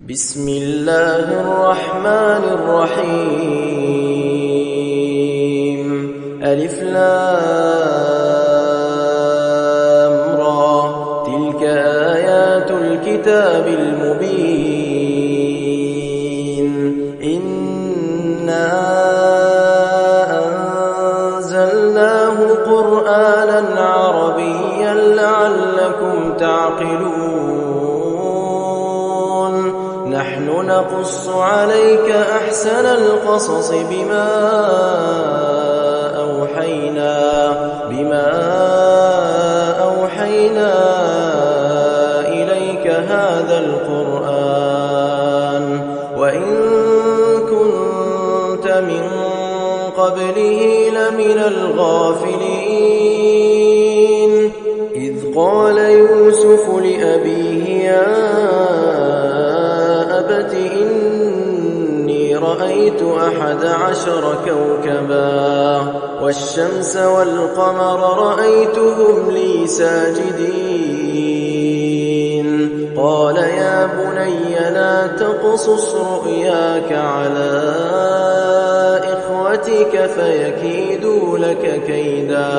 بسم الله الرحمن الرحيم. ألف لام را، تلك آيات الكتاب المبين. إنا أنزلناه قرآنا عربيا لعلكم تعقلون. نحن نقص عليك أحسن القصص بما أوحينا إليك هذا القرآن، وإن كنت من قبله لمن الغافلين. إذ قال يوسف لأبيه يا أبت إني رأيت 11 كوكبا والشمس والقمر رأيتهم لي ساجدين. قال يا بني لا تقصص رؤياك على إخوتك فيكيدوا لك كيدا،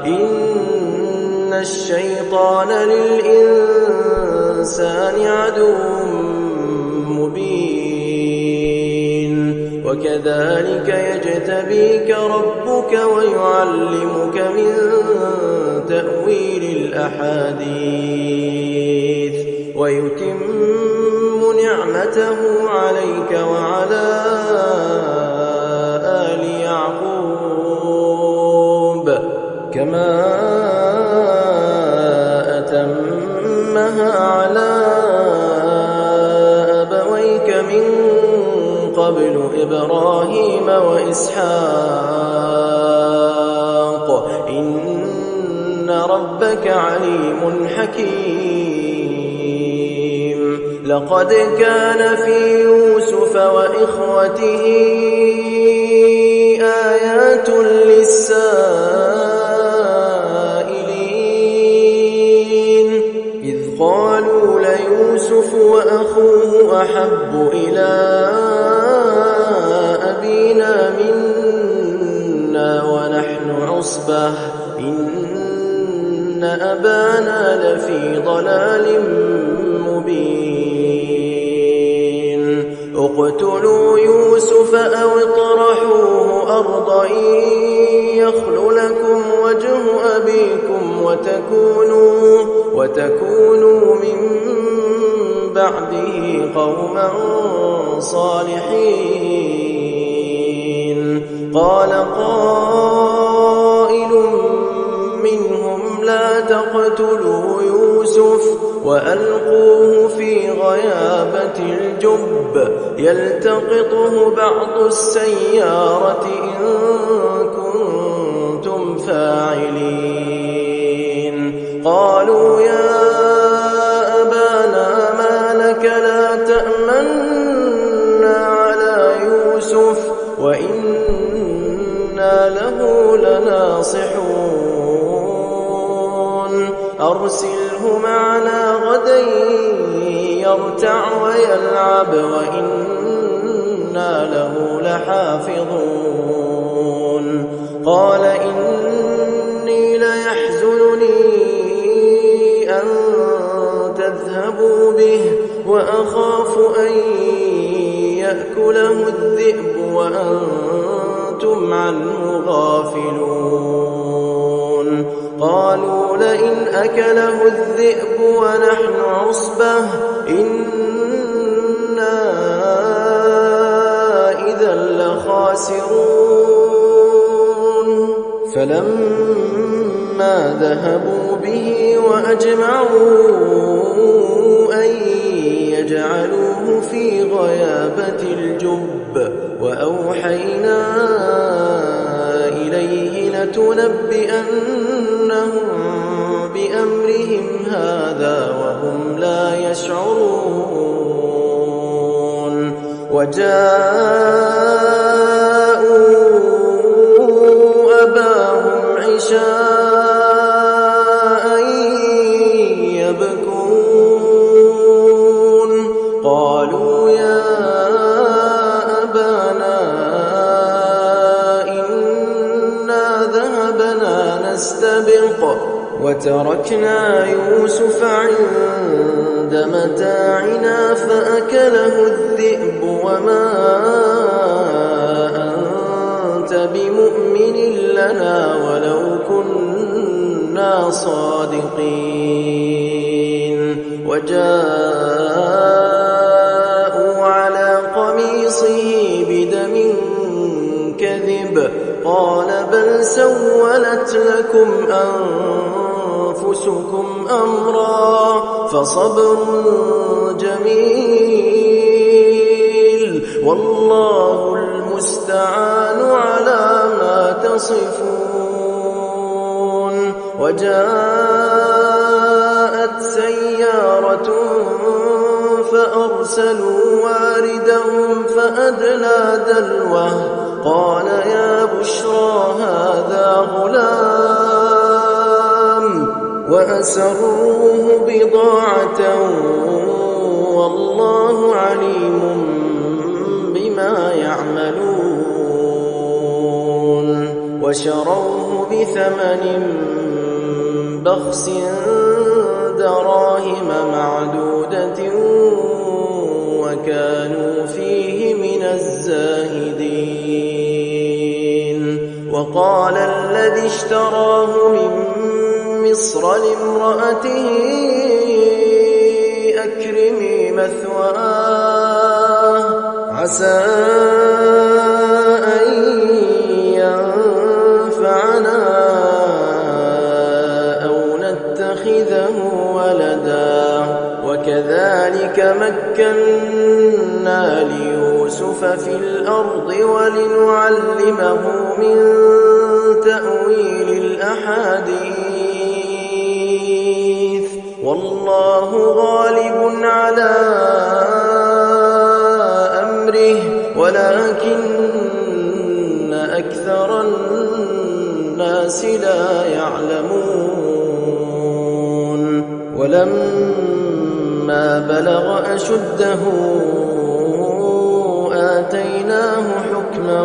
إن الشيطان للإنسان عدو مبين. وكذلك يجتبيك ربك ويعلمك من تأويل الأحاديث ويتم نعمته عليك وعلى آل يعقوب كما أتمها على أبويك من قبل إبراهيم وإسحاق إن ربك عليم حكيم. لقد كان في يوسف وإخوته آيات للسائلين، إذ قالوا ليوسف وأخوه أحب إلى أبينا منا ونحن عصبة إن أبانا لفي ضلال مبين. اقتلوا يوسف أو اطرحوه أرضا يخل لكم وجه أبيكم وتكونوا من بعده قوما صالحين. قال قائل منهم لا تقتلوا يوسف وألقوه في غيابة الجب يلتقطه بعض السيارة إن كنتم فاعلين. قالوا يا أبانا ما لك لا تأمنا على يوسف وإنا له لناصحون. أرسله معنا غدا يرتع ويلعب وإنا له لحافظون. قال إني ليحزنني أن تذهبوا به وأخاف أن يأكله الذئب وأنتم عنه غافلون. قالوا لئن أكله الذئب ونحن عصبة إنا إذا لخاسرون. فلما ذهبوا به وأجمعوا أن يجعلوه في غيابة الجب وأوحينا إليه لتنبئنهم بأمرهم هذا وهم لا يشعرون. وجاءوا أباهم عشاء يبكون. قالوا يا أبانا إنا ذهبنا نستبق وتركنا يوسف عند متاعنا فأكله الذئب وما أنت بمؤمن لنا ولو كنا صادقين وجاءوا على قميصه بدم كذب قال بل سولت لكم أنفسكم أمرا فصبر جميل والله المستعان على ما تصفون وجاءت سيارة فأرسلوا واردهم فأدلى دلوه قال يا بشرى هذا غلام وأسروه بضاعة والله عليم بما يعملون وشروه بثمن بخس دراهم معدودة وكانوا فيه من الزاهدين وقال الذي اشتراه من مصر لامرأته أكرمي مثواه عسى أن ينفعنا أو نتخذه ولدا وكذلك مكنا ليوسف في الأرض ولنعلمه من تأويل الأحاديث والله غالب على أمره ولكن أكثر الناس لا يعلمون ولما بلغ أشده آتيناه حكما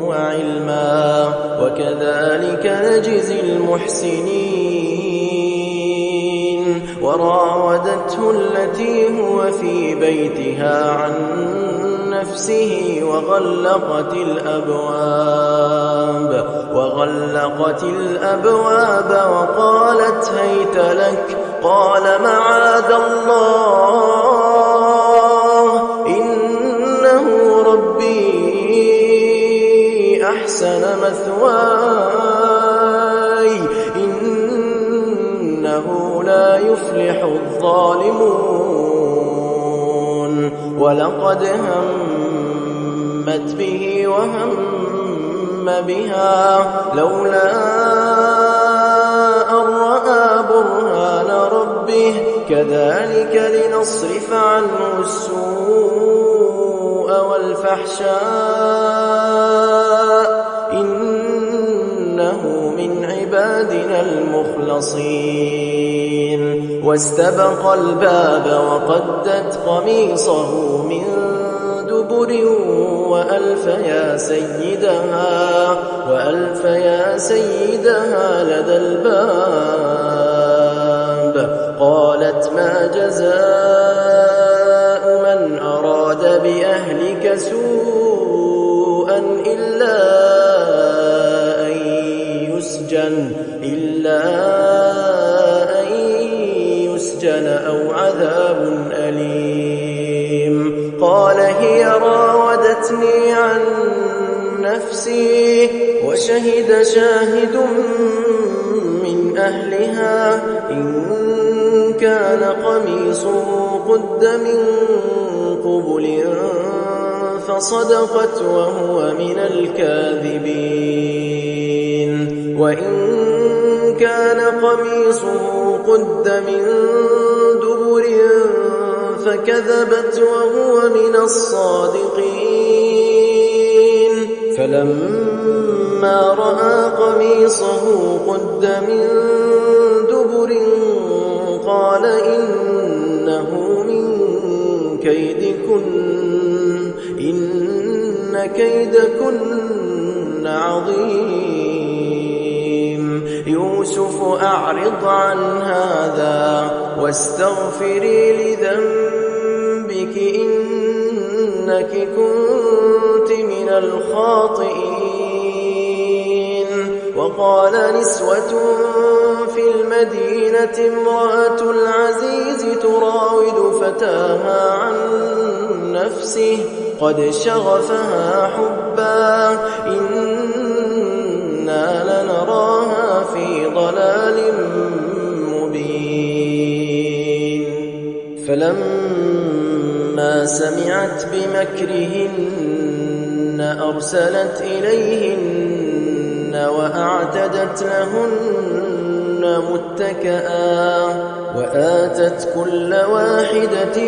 وعلما وكذلك نجزي المحسنين وراودته التي هو في بيتها عن نفسه وغلقت الأبواب وقالت هيت لك قال معاذ الله إنه ربي أحسن مثواي إنه لا يفلح الظالمون ولقد همت به وهم بها لولا أن رأى برهان ربه كذلك لنصرف عنه السوء والفحشاء إنه من عبادنا المخلصين واستبق الباب وقدت قميصه من دبر وألف يا سيدها لدى الباب قالت ما جزاء من أراد بأهلك سوءا إلا أن يسجن أو عذاب أليم قال هي راودتني عن نفسي وشهد شاهد من أهلها إن كان قميصه قد من قبل فصدقت وهو من الكاذبين وإن كان قميصه قد من دبر فكذبت وهو من الصادقين فلما رأى قميصه قد من دبر قال إنه من كيدكن إن كيدكن عظيم. يوسف أعرض عن هذا واستغفري لذنبك إنك كنت من الخاطئين. وقال نسوة في المدينة امرأة العزيز تراود فتاها عن نفسه قد شغفها حبا إنا لنراها في ضلال مبين. فلما سمعت بمكرهن أرسلت إليهن وأعتدت لهن متكئا وآتت كل واحدة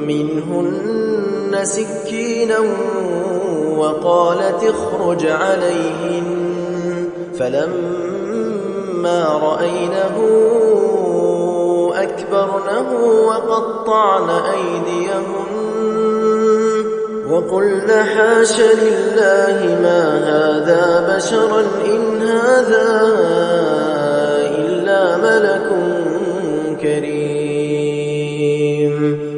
منهن سكينا وقالت اخرج عليهن. فلما رأينه أكبرنه وقطعن أيديهن وقلن حاش لله ما هذا بشرا إن هذا إلا ملك كريم.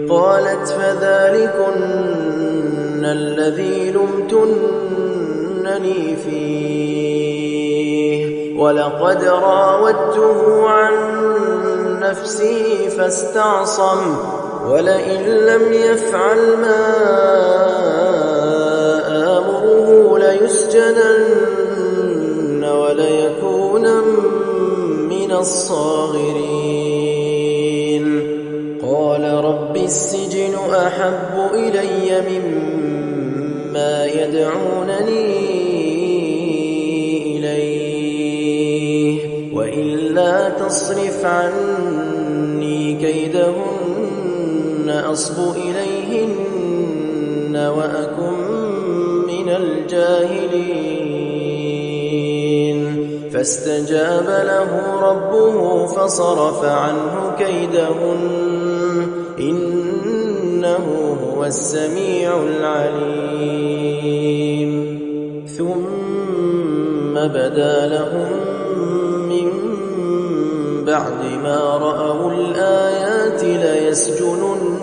قالت فذلكن الذي لمتنني فيه ولقد راودته عن نفسه فاستعصم ولئن لم يفعل ما آمره ليسجنن وليكونن من الصاغرين. قال رب السجن أحب إلي مما يدعونني إليه وإلا تصرف عني كيدهن أصب إليهن وأكن من الجاهلين. فاستجاب له ربه فصرف عنه كيدهن إنه هو السميع العليم. ثم بدا لهم من بعد ما رأوا الآيات ليسجننه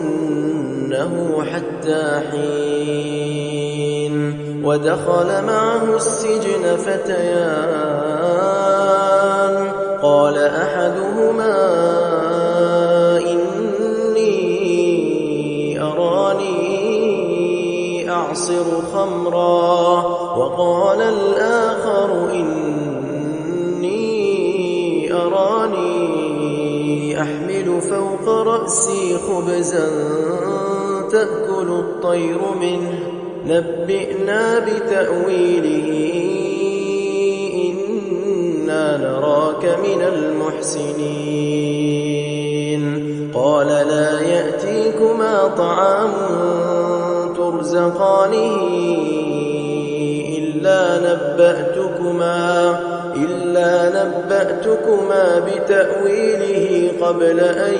حتى حين. ودخل معه السجن فتيان قال أحدهما إني أراني أعصر خمرا وقال الآخر إني أراني أحمل فوق رأسي خبزا تأكل الطير منه نبئنا بتأويله إنا نراك من المحسنين. قال لا يأتيكما طعام ترزقانه إلا نبأتكما بتأويله قبل أن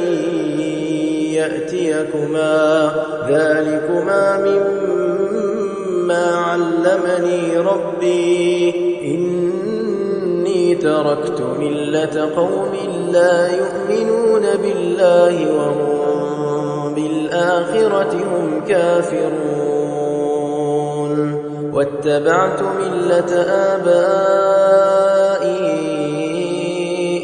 يأتيكما ذلكما مما علمني ربي إني تركت ملة قوم لا يؤمنون بالله وهم بالآخرة هم كافرون. واتبعت ملة آبائي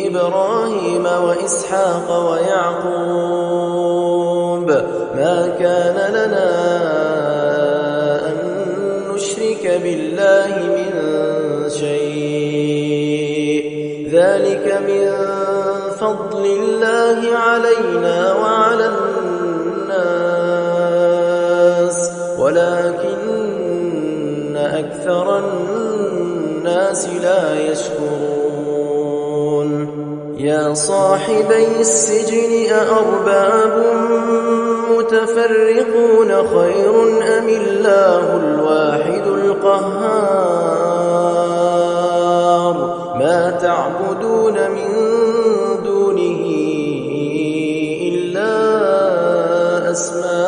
إبراهيم وإسحاق ويعقوب ما كان لنا أن نشرك بالله من شيء ذلك من فضل الله علينا وعلى الناس ولكن أكثر الناس لا يشكرون. يا صاحبي السجن أأرباب متفرقون خير أم الله الواحد القهار ما تعبدون من دونه إلا أسماء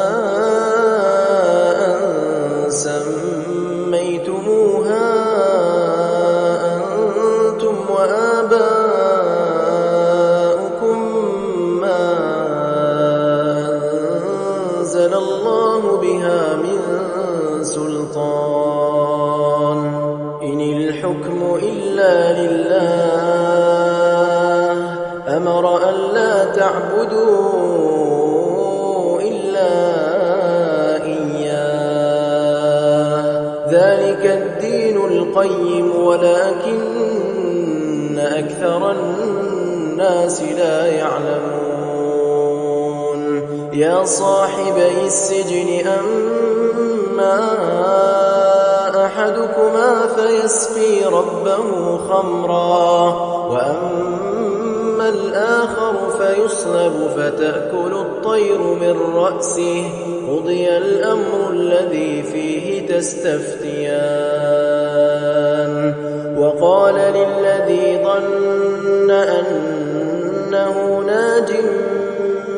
أنزل الله بها من سلطان إن الحكم إلا لله أمر أن لا تعبدوا إلا إياه ذلك الدين القيم ولكن أكثر الناس لا يعلمون يا صاحبي السجن أما أحدكما فيسقي ربه خمرا وأما الآخر فيصلب فتأكل الطير من رأسه قضي الأمر الذي فيه تستفتيان وقال للذي ظن أنه ناج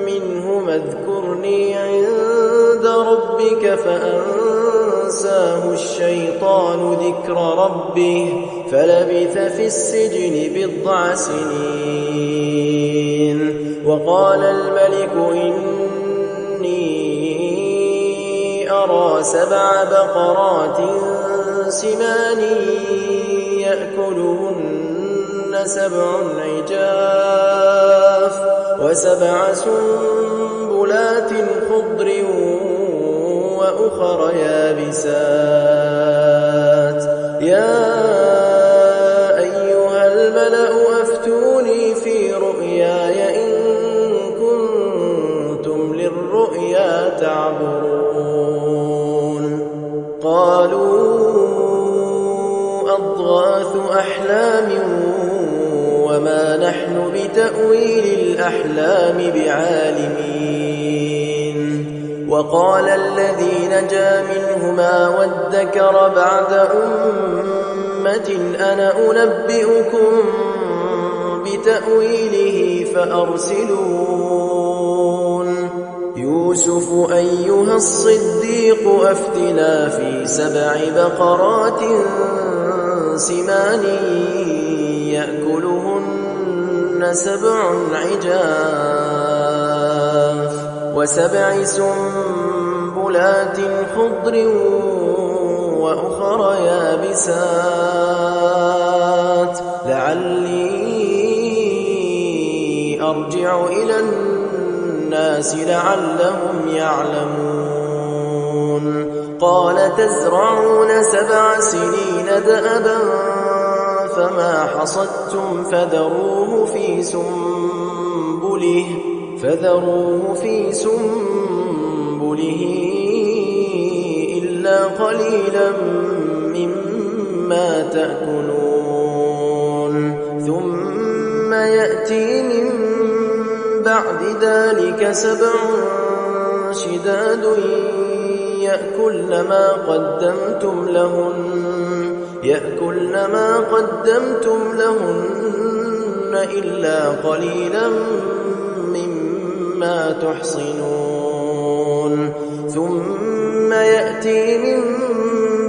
منهما اذكرني عند ربك فأنساه الشيطان ذكر ربه فلبث في السجن بضع سنين وقال الملك إني أرى 7 بقرات سمان يأكلهن 7 عجاف و7 سنبلات خضر وأخر يابسات يا أيها الملأ أفتوني في رؤياي إن كنتم للرؤيا تعبرون قالوا أضغاث أحلام وما نحن بتأويل الأحلام بعالمين وقال الذي نجا منهما وادكر بعد أمة أنا أنبئكم بتأويله فأرسلون يوسف أيها الصديق أفتنا في 7 بقرات سمان يأكلهن 7 عجاف و7 سنبلات خضر وأخر يابسات لعلي أرجع إلى الناس لعلهم يعلمون قال تزرعون 7 سنين دأبا فما حصدتم فذروه في سنبله إلا قليلا مما تأكلون ثم يأتي من بعد ذلك 7 شداد يأكلن ما قدمتم لهن إلا قليلا مما تحصنون ثم يأتي من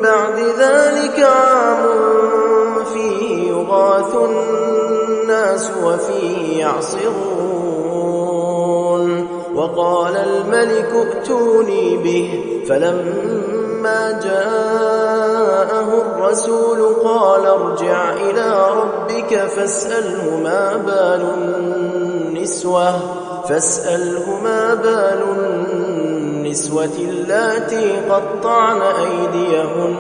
بعد ذلك عام فيه يغاث الناس وفيه يعصرون وقال الملك ائتوني به فلما جاءه الرسول قال ارجع إلى ربك فاسأله ما بال النسوة اللاتي قطعن أيديهن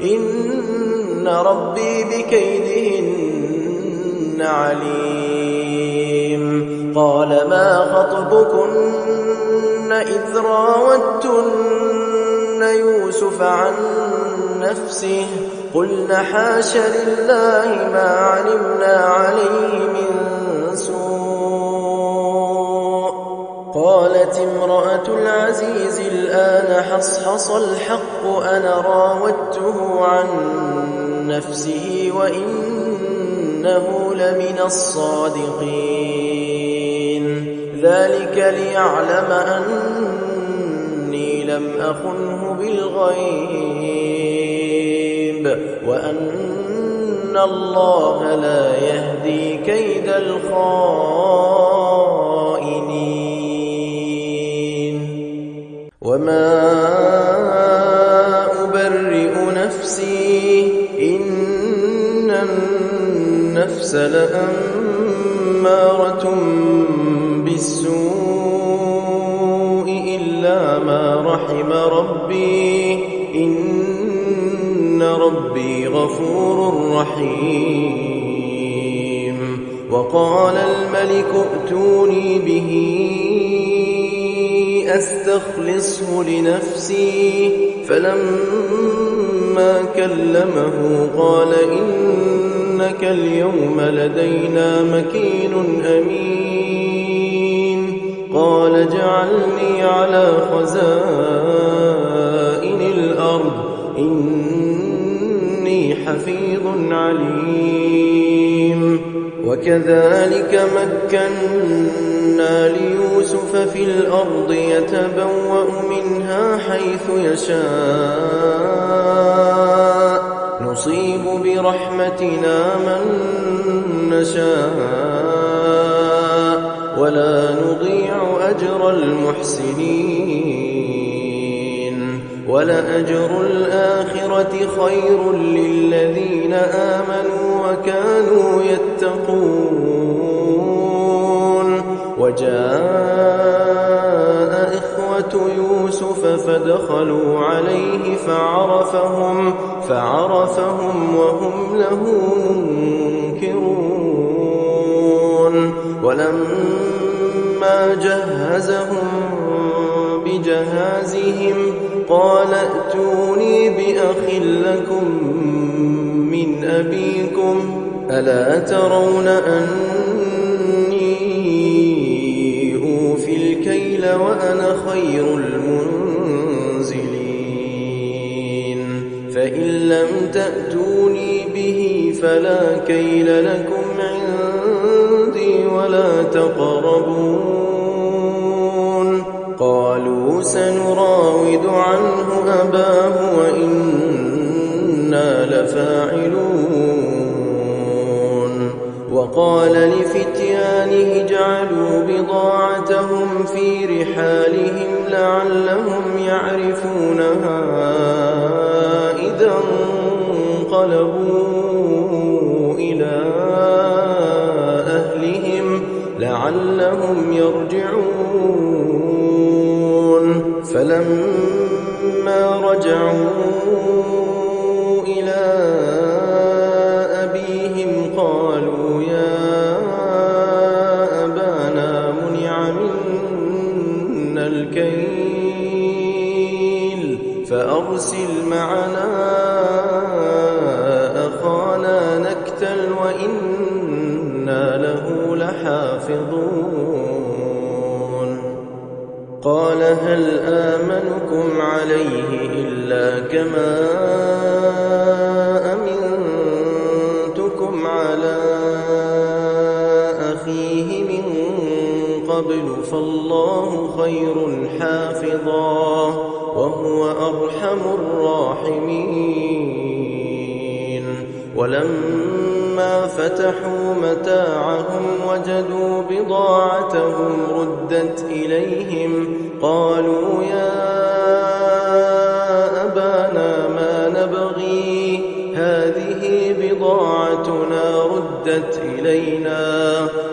إن ربي بكيدهن عليم قال ما خطبكن إذ راوتن يوسف عن نفسه قلن حاش لله ما علمنا عليه من سوء قالت امرأة العزيز الآن حصحص الحق أنا راودته عن نفسه وإنه لمن الصادقين ذلك ليعلم أني لم أخنه بالغيب وأن الله لا يهدي كيد الخائنين وما أبرئ نفسي إن النفس لأمارة بالسوء إلا ما رحم ربي إن ربي غفور رحيم. وقال الملك ائتوني به أستخلصه لنفسي فلما كلمه قال إنك اليوم لدينا مكين أمين. قال اجعلني على خزائن الأرض إني حفيظ عليم. وكذلك مكنا ليوسف في الأرض يتبوأ منها حيث يشاء نصيب برحمتنا من نشاء ولا نضيع أجر المحسنين. ولأجر الآخرة خير للذين آمنوا وكانوا يتقون. وجاء إخوة يوسف فدخلوا عليه فعرفهم وهم له منكرون. ولما جهزهم بجهازهم قال ائتوني بأخ لكم من أبيكم ألا ترون أني أوفي الكيل وأنا خير المنزلين. فإن لم تأتوني به فلا كيل لكم عندي ولا تقربون. قالوا سنراود عنه أباه وإنا لفاعلون. وقال لفتيانه اجعلوا بضاعتهم في رحالهم لعلهم يعرفونها إذا انقلبوا إلى أهلهم لعلهم يرجعون. فلما رجعوا إلى أبيهم قالوا يا أبانا منع منا الكيل فأرسل معنا أخانا نكتل وإنا له لحافظون. قال هل آمنكم عليه إلا كما أمنتكم على أخيه من قبل فالله خير حافظا وهو أرحم الراحمين. ولما فتحوا متاعهم وجدوا بضاعتهم ردت إليهم قالوا يا أبانا ما نبغي هذه بضاعتنا ردت إلينا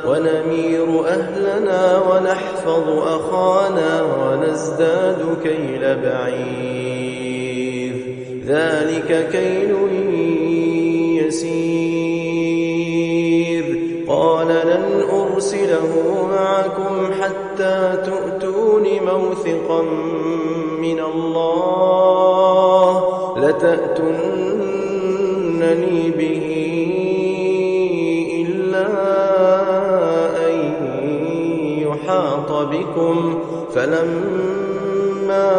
ونمير أهلنا ونحفظ أخانا ونزداد كيل بعير ذلك كيل يسير. قال لن أرسله معكم حتى تؤتون موثقا من الله لتأتونني به إلا أن يحاط بكم. فلما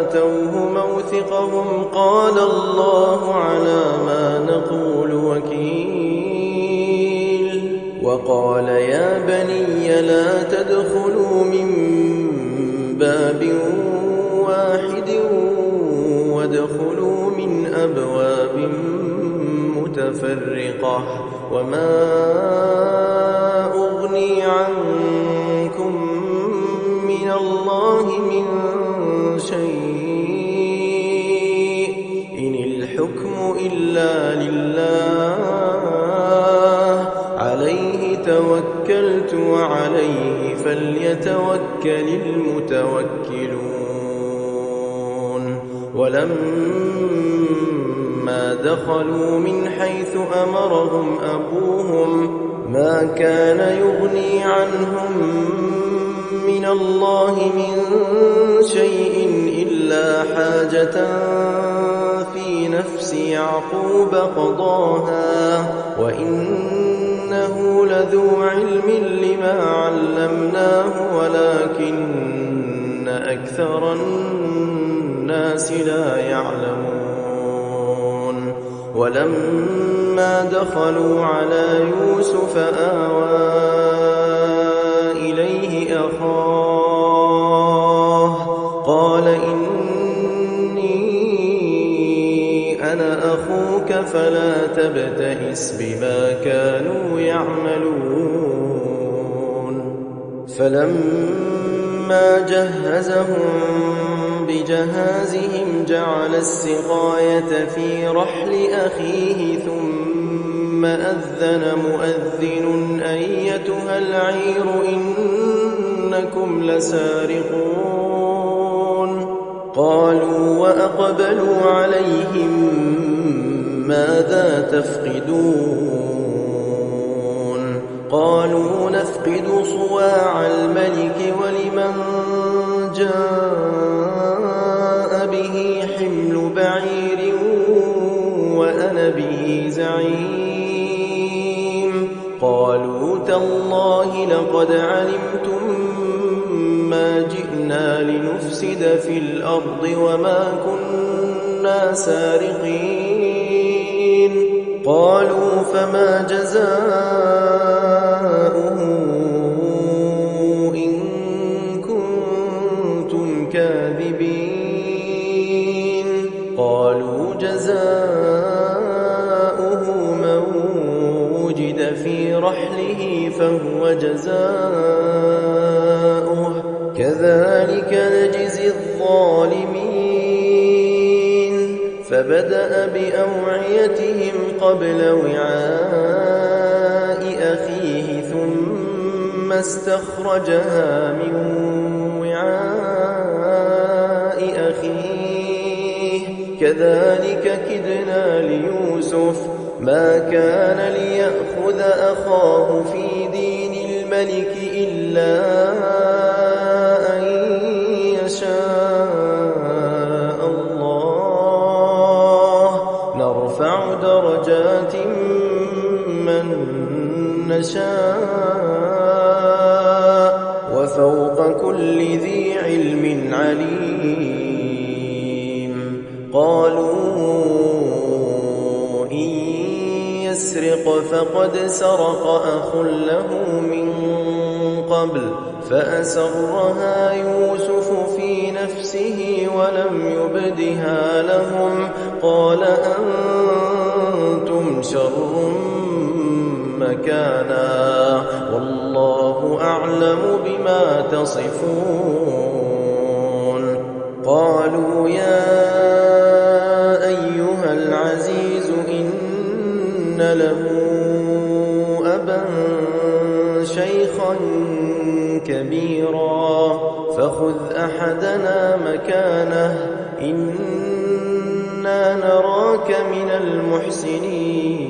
آتوه موثقهم قال الله على ما نقول وكيل. وقال يا بني لا تدخلوا من باب واحد وادخلوا من أبواب متفرقة وما أغني عنكم من من الله من شيء إن الحكم إلا لله عليه توكلت وعليه فليتوكل المتوكلون ولما دخلوا من حيث أمرهم أبوهم ما كان يغني عنهم من الله من شيء إلا حاجة في نفس يعقوب قضاها وإنه لذو علم لما علمناه ولكن أكثر الناس لا يعلمون ولما دخلوا على يوسف آوى إليه أخاه قال إني أنا أخوك فلا تبتئس بما كانوا يعملون فلما جهزهم بجهازهم جعل السقاية في رحل أخيه ثم أذن مؤذن أيتها العير إنكم لسارقون قالوا وأقبلوا عليهم ماذا تفقدون قالوا نفقد صواع الملك ولمن جاء به حمل بعير وأنا به زعيم قالوا تالله لقد علمتم ما جئنا لنفسد في الأرض وما كنا سارقين قالوا فما جزاؤه إن كنتم كاذبين قالوا جزاؤه من وجد في رحله فهو جزاؤه كذلك نجزي الظالمين فبدأ بأوعيتهم قبل وعاء أخيه ثم استخرجها من وعاء أخيه كذلك كدنا ليوسف ما كان ليأخذ أخاه في دين الملك إلا أن يشاء الله نرفع درجات من نشاء وفوق كل ذي علم عليم قالوا إن يسرق فقد سرق أخ له من قبل فأسرها يوسف في نفسه ولم يبدها لهم قال أنتم شر مكانا والله أعلم بما تصفون قالوا يا أيها العزيز إن له أبا شيخا كبيرا فخذ أحدنا مكانه إنا نراك من المحسنين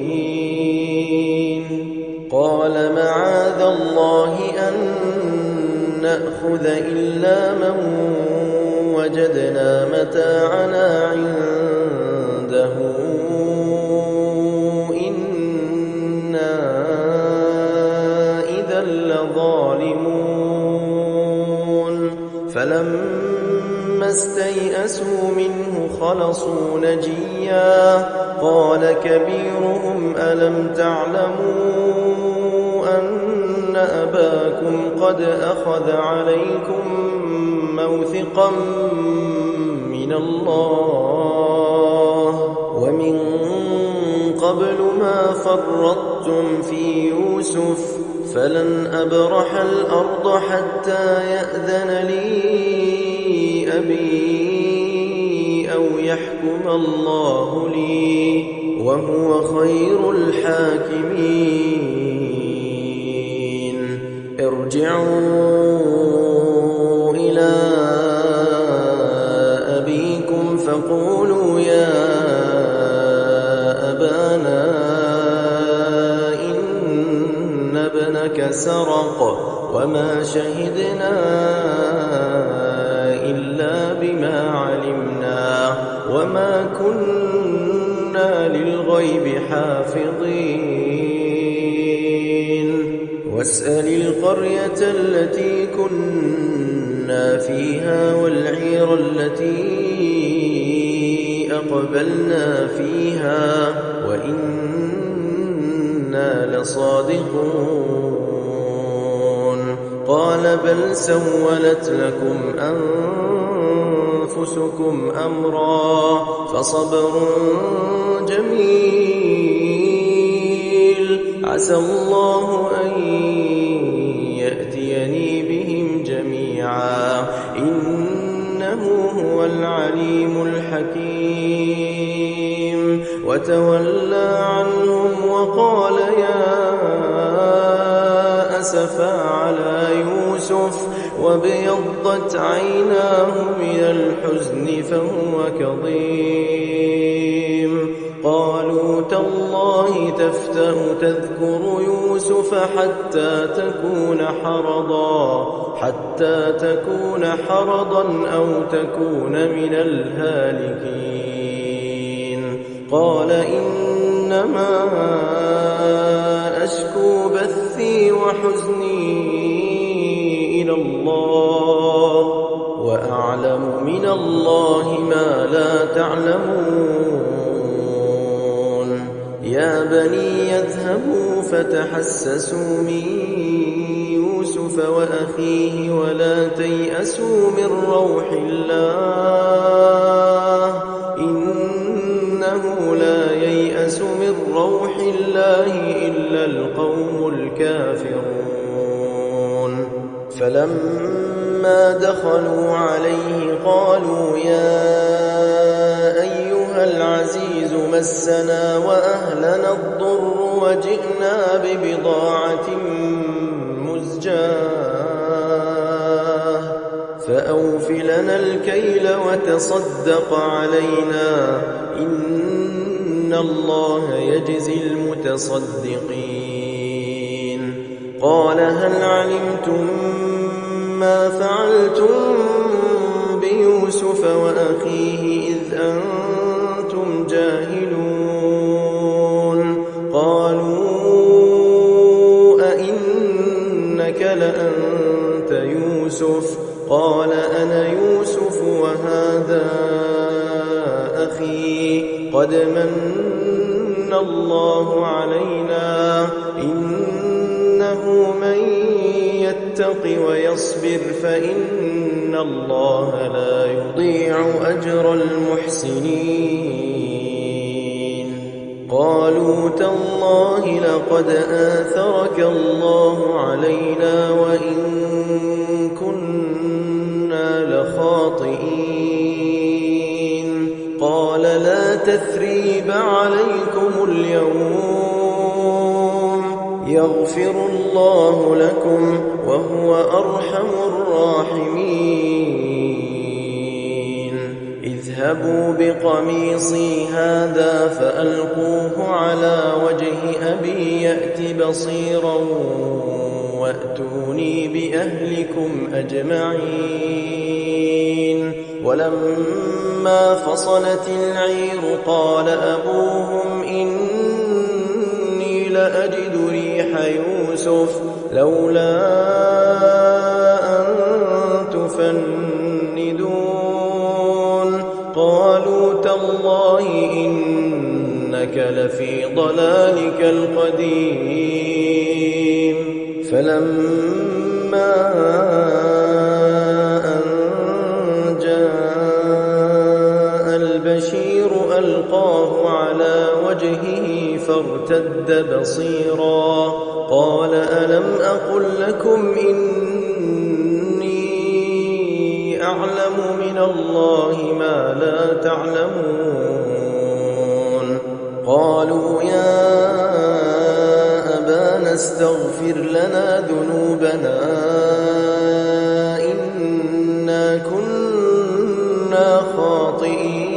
قال معاذ الله أن نأخذ إلا من وجدنا متاعنا عنده إنا إذا لظالمون فلما استيئسوا منه خلصوا نجيا قال كبيرهم ألم تعلموا أن أباكم قد أخذ عليكم موثقا من الله ومن قبل ما فرطتم في يوسف فلن أبرح الأرض حتى يأذن لي أبي أو يحكم الله لي وهو خير الحاكمين. ارجعوا إلى أبيكم فقولوا يا أبانا إن ابنك سرق وما شهدنا إلا بما علمنا وما كنا للغيب حافظين. واسأل القرية التي كنا فيها والعير التي أقبلنا فيها وإنا لصادقون. قال بل سولت لكم أنفسكم أمرا فصبر جميل عسى الله أن يأتيني بهم جميعا إنه هو العليم الحكيم. وتولى عنهم وقال يا أسفا على يوسف وابيضت عيناه من الحزن فهو كظيم. قالوا تالله تفتأ تذكر يوسف حتى تكون حرضا أو تكون من الهالكين. قال إنما أشكو بثي وحزني إلى الله وأعلم من الله ما لا تعلمون. يا بني يذهبوا فتحسسوا من يوسف وأخيه ولا تيأسوا من روح الله إنه لا ييأس من روح الله إلا القوم الكافرون. فلما دخلوا عليه قالوا يا أيها العزيز مسنا وأهلنا الضر وجئنا ببضاعة مزجاة فأوف لنا الكيل وتصدق علينا إن الله يجزي المتصدقين. قال هل علمتم ما فعلتم بيوسف وأخيه إذ أنتم جاهلون؟ قالوا أئنك لأنت يوسف؟ قال أنا يوسف وهذا أخي قد من الله علينا إنه من يتق ويصبر فإن الله لا يضيع أجر المحسنين. قالوا تالله لقد آثرك الله علينا وإن كنا لخاطئين. قال لا تثريب عليكم اليوم يغفر الله لكم وهو أرحم الراحمين. اذهبوا بقميصي هذا فألقوه على وجه أبي يأت بصيرا وأتوني بأهلكم أجمعين. ولما فصلت العير قال أبوهم إني لأجد ريح يوسف لولا أن تفندون. قالوا تالله إنك لفي ضلالك القديم. فلما أن جاء البشير ألقاه على وجهه فارتد بصيرا قال ألم ألم أقل لكم إني أعلم من الله ما لا تعلمون قالوا يا أبانا استغفر لنا ذنوبنا إنا كنا خاطئين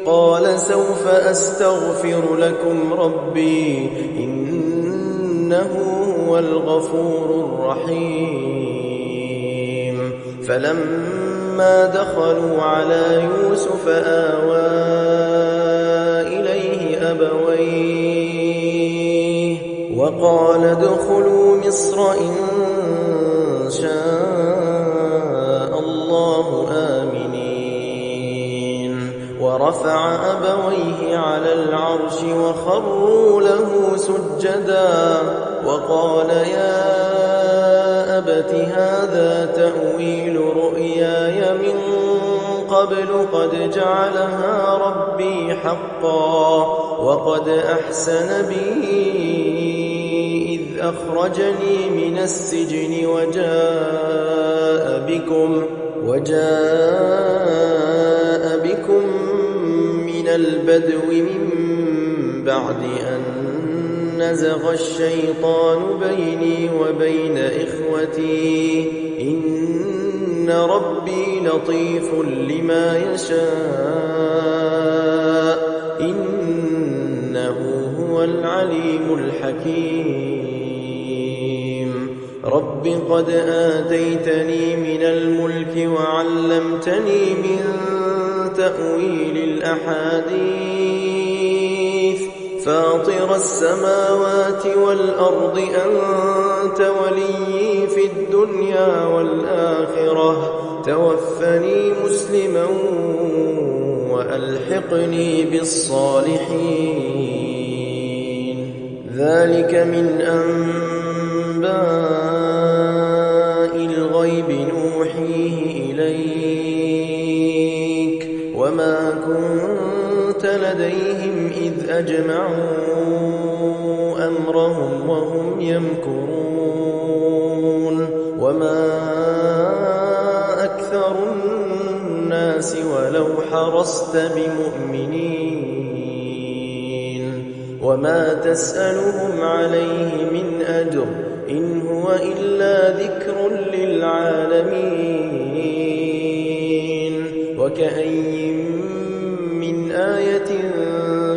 قال سوف أستغفر لكم ربي إنه هو الغفور الرحيم فلما دخلوا على يوسف آوى إليه أبويه وقال ادخلوا مصر إن شاء الله آمنين ورفع أبويه على العرش وخروا له سجدا وقال يا أبت هذا تأويل رؤياي من قبل قد جعلها ربي حقا وقد أحسن بي إذ أخرجني من السجن وجاء بكم من البدو من بعد أن نزغ الشيطان بيني وبين إخوتي إن ربي لطيف لما يشاء إنه هو العليم الحكيم رب قد آتيتني من الملك وعلمتني من تأويل الأحاديث فاطر السماوات والأرض أنت وليي في الدنيا والآخرة توفني مسلما وألحقني بالصالحين ذلك من أنباء الغيب نوحيه إليك وما كنت لديهم إذ أجمعوا أمرهم وهم يمكرون وما أكثر الناس ولو حرصت بمؤمنين وما تسألهم عليه من أجر إن هو إلا ذكر للعالمين وكأي من آية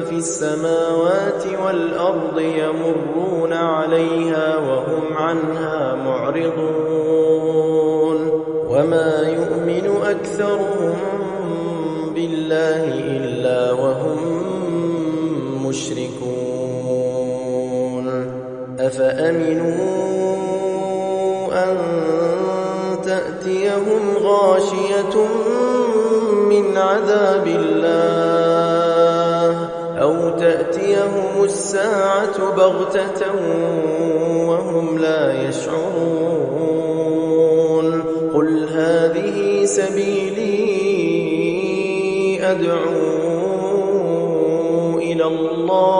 في السماوات والأرض يمرون عليها وهم عنها معرضون وما يؤمن أكثرهم بالله إلا وهم مشركون أفأمنوا أن تأتيهم غاشية من عذاب الله أو تأتيهم الساعة بغتة وهم لا يشعرون قل هذه سبيلي أدعو إلى الله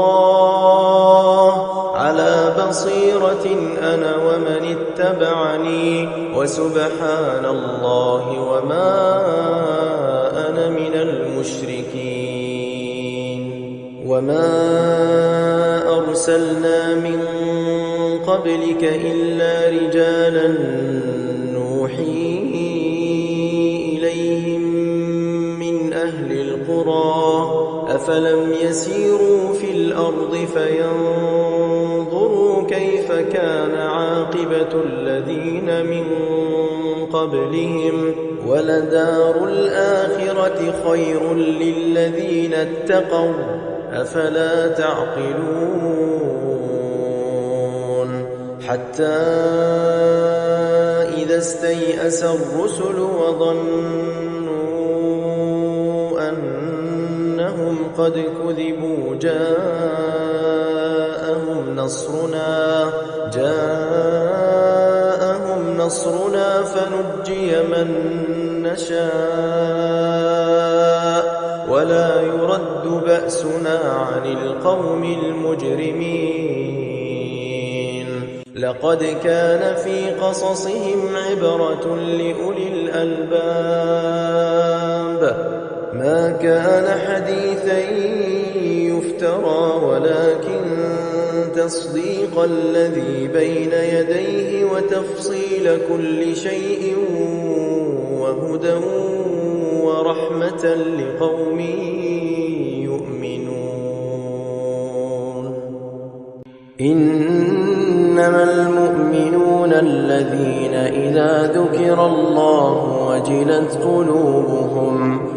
على بصيرة أنا ومن اتبعني وسبحان الله وما أنا من المشركين وما أرسلنا من قبلك إلا رجالا نوحي إليهم من أهل القرى أفلم يسيروا في الأرض فينظروا كيف كان عاقبة الذين من قبلهم ولدار الآخرة خير للذين اتقوا أفلا تعقلون حتى إذا استيأس الرسل وظنوا أنهم قد كذبوا جاءهم نصرنا فنجي من نشاء ولا يرد بأسنا عن القوم المجرمين لقد كان في قصصهم عبرة لأولي الألباب ما كان حديثا يفترى ولكن تصديق الذي بين يديه وتفصيل كل شيء وهدى ورحمة لقوم يؤمنون. إنما المؤمنون الذين إذا ذكر الله وجلت قلوبهم